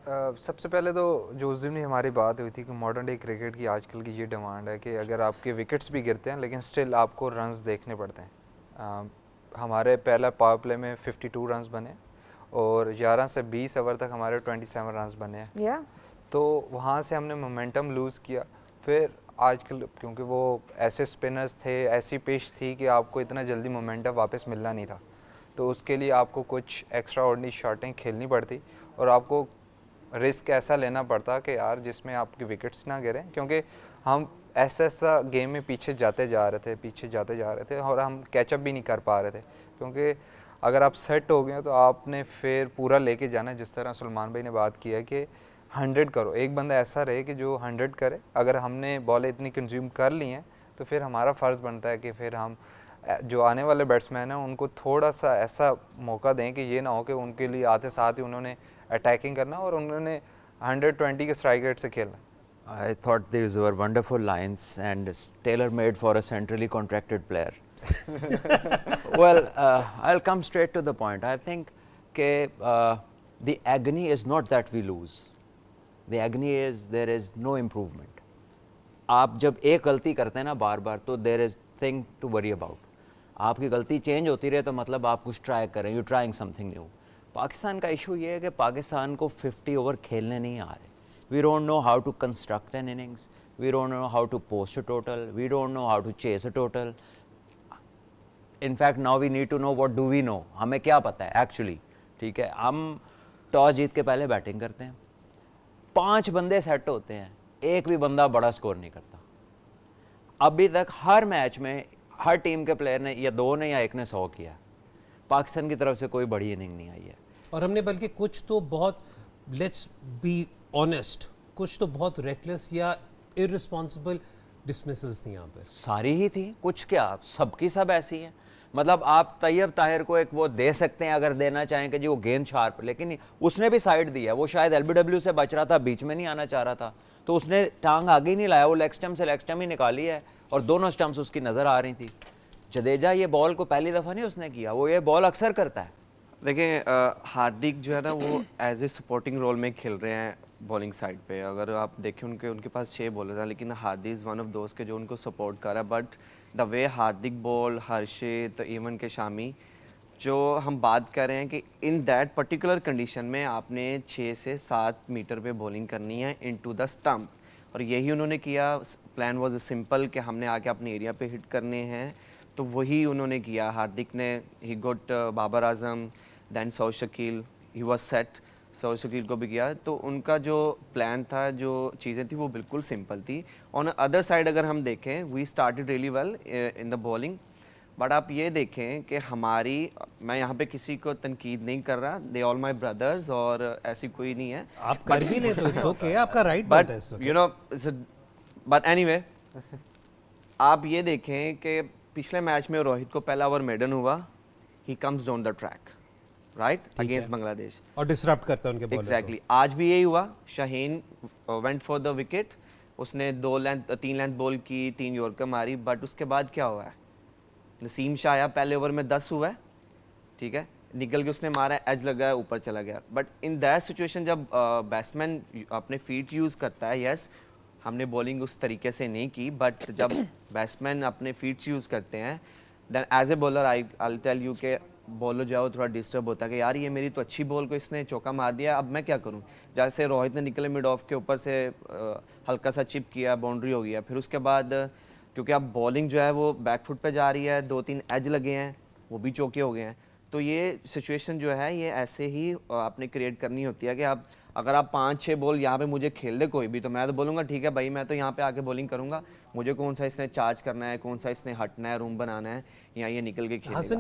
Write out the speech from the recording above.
सबसे पहले तो जो उस दिन ही हमारी बात हुई थी कि मॉडर्न डे क्रिकेट की आजकल की ये डिमांड है कि अगर आपके विकेट्स भी गिरते हैं लेकिन स्टिल आपको रन्स देखने पड़ते हैं। हमारे पहला पावर प्ले में 52 रन्स बने और 11 से 20 ओवर तक हमारे 27 रन्स बने हैं। तो वहाँ से हमने मोमेंटम लूज़ किया। फिर आजकल क्योंकि वो ऐसे स्पिनर्स थे, ऐसी पिच थी कि आपको इतना जल्दी मोमेंटम वापस मिलना नहीं था, तो उसके लिए आपको कुछ एक्स्ट्रा ऑर्डिनरी शॉटें खेलनी पड़ती और आपको रिस्क ऐसा लेना पड़ता कि यार जिसमें आपकी विकेट्स ना गिरें, क्योंकि हम ऐसा गेम में पीछे जाते जा रहे थे और हम कैचअप भी नहीं कर पा रहे थे। क्योंकि अगर आप सेट हो गए तो आपने फिर पूरा लेके जाना है। जिस तरह सलमान भाई ने बात की है कि 100 करो, एक बंदा ऐसा रहे कि जो 100 करे। अगर हमने बॉलें इतनी कंज्यूम कर ली हैं तो फिर हमारा फ़र्ज़ बनता है कि फिर हम जो आने वाले बैट्समैन हैं उनको थोड़ा सा ऐसा मौका दें कि ये ना हो कि उनके लिए आते साथ ही उन्होंने अटैकिंग करना और उन्होंने 120 के स्ट्राइक रेट से खेलना। I thought these were wonderful lines and tailor-made for a centrally contracted player. Well, I'll come straight to the point. I think the agony is not that we lose. The agony is there is no improvement. आप जब एक गलती करते हैं ना बार बार तो there is thing to worry about. आपकी गलती चेंज होती रहे तो मतलब आप कुछ ट्राई करें, you're trying something new. Pakistan का इशू ये है कि पाकिस्तान को 50 ओवर खेलने नहीं आ रहे. We don't know how to construct an innings. We don't know how to post a total. We don't know how to chase a total. In fact, now we need to know what do we know. हमें क्या पता है actually. ठीक है, हम toss जीत के पहले batting करते हैं, 5 बंदे सेट होते हैं, एक भी बंदा बड़ा स्कोर नहीं करता। अभी तक हर मैच में हर टीम के प्लेयर ने या 2 ने या 1 ने 100 किया। पाकिस्तान की तरफ से कोई बड़ी इनिंग नहीं आई है और हमने बल्कि कुछ तो बहुत, लेट्स बी ऑनेस्ट, कुछ तो बहुत रेकलेस या इररिस्पॉन्सिबल डिसमिसल्स थी यहाँ पे। सारी ही थी, कुछ क्या सबकी सब ऐसी हैं। मतलब आप तैयब ताहिर को एक वो दे सकते हैं अगर देना चाहें कि जी वो गेंद शार्प, लेकिन उसने भी साइड दिया। वो शायद एलबीडब्ल्यू से बच रहा था, बीच में नहीं आना चाह रहा था, तो उसने टांग आगे ही नहीं लाया, वो लेग स्टम्प से लेग स्टम्प ही निकाली है और दोनों स्टम्प्स उसकी नज़र आ रही थी। जडेजा ये बॉल को पहली दफ़ा नहीं उसने किया, वो ये बॉल अक्सर करता है। देखिए हार्दिक जो है ना वो एज ए सपोर्टिंग रोल में खेल रहे हैं बॉलिंग साइड पे। अगर आप देखें उनके पास 6 बॉलर हैं, लेकिन हार्दिक इज़ वन ऑफ दोस्त के जो उनको सपोर्ट कर रहा है। But the way Hardik ball, Harshit, even के शामी, जो हम बात कर रहे हैं कि इन दैट पर्टिकुलर कंडीशन में आपने 6 से 7 मीटर पे बॉलिंग करनी है इनटू द स्टंप, और यही उन्होंने किया। प्लान वाज सिंपल कि हमने आके अपने एरिया पे हिट करने हैं, तो वही उन्होंने किया। हार्दिक ने ही got Babar Azam, then Saud Shakeel, he was set, Saud Shakeel को भी किया। तो उनका जो प्लान था, जो चीज़ें थी, वो बिल्कुल सिंपल थी। ऑन अदर साइड अगर हम देखें, we started really well in the bowling, but आप ये देखें कि हमारी, मैं यहाँ पे किसी को तनकीद नहीं कर रहा, दे ऑल माई ब्रदर्स और ऐसी कोई नहीं है। आप कर भी ले तो इट्स ओके, आपका राइट बट बनता है। यू नो, बट एनीवे, आप ये देखें कि पिछले मैच में रोहित को पहला ओवर मेडन हुआ, he comes down the track right against Bangladesh और डिसरप्ट करता है उनके बॉलर को। एग्जैक्टली आज भी यही हुआ। Shaheen went for the wicket, उसने 3 लेंथ बॉल की, 3 यॉर्कर मारी, बट उसके बाद क्या हुआ है, नसीम शाह आया, पहले ओवर में 10 हुआ है, ठीक है, निकल के उसने मारा, एज लगा है, ऊपर चला गया। बट इन दैट सिचुएशन जब बैट्समैन अपने फीट यूज़ करता है, यस हमने बॉलिंग उस तरीके से नहीं की, बट जब बैट्समैन अपने फीट्स यूज़ करते हैं, then as a bowler I tell you के बॉलर जाओ थोड़ा डिस्टर्ब होता है कि यार ये मेरी तो अच्छी बॉल को इसने चौका मार दिया, अब मैं क्या करूं। जैसे रोहित ने निकले मिड ऑफ के ऊपर से हल्का सा चिप किया, बाउंड्री हो गया। फिर उसके बाद क्योंकि अब बॉलिंग जो है वो बैक फुट पे जा रही है, 2-3 एज लगे हैं, वो भी चौके हो गए हैं। तो ये सिचुएशन जो है ये ऐसे ही आपने क्रिएट करनी होती है कि आप अगर आप 5-6 बॉल यहाँ पे मुझे खेल दे कोई भी, तो मैं तो बोलूँगा ठीक है भाई, मैं तो यहाँ पे आके बॉलिंग करूँगा, मुझे कौन सा इसने चार्ज करना है, कौन सा इसने हटना है, रूम बनाना है, या ये निकल के खेलेगा।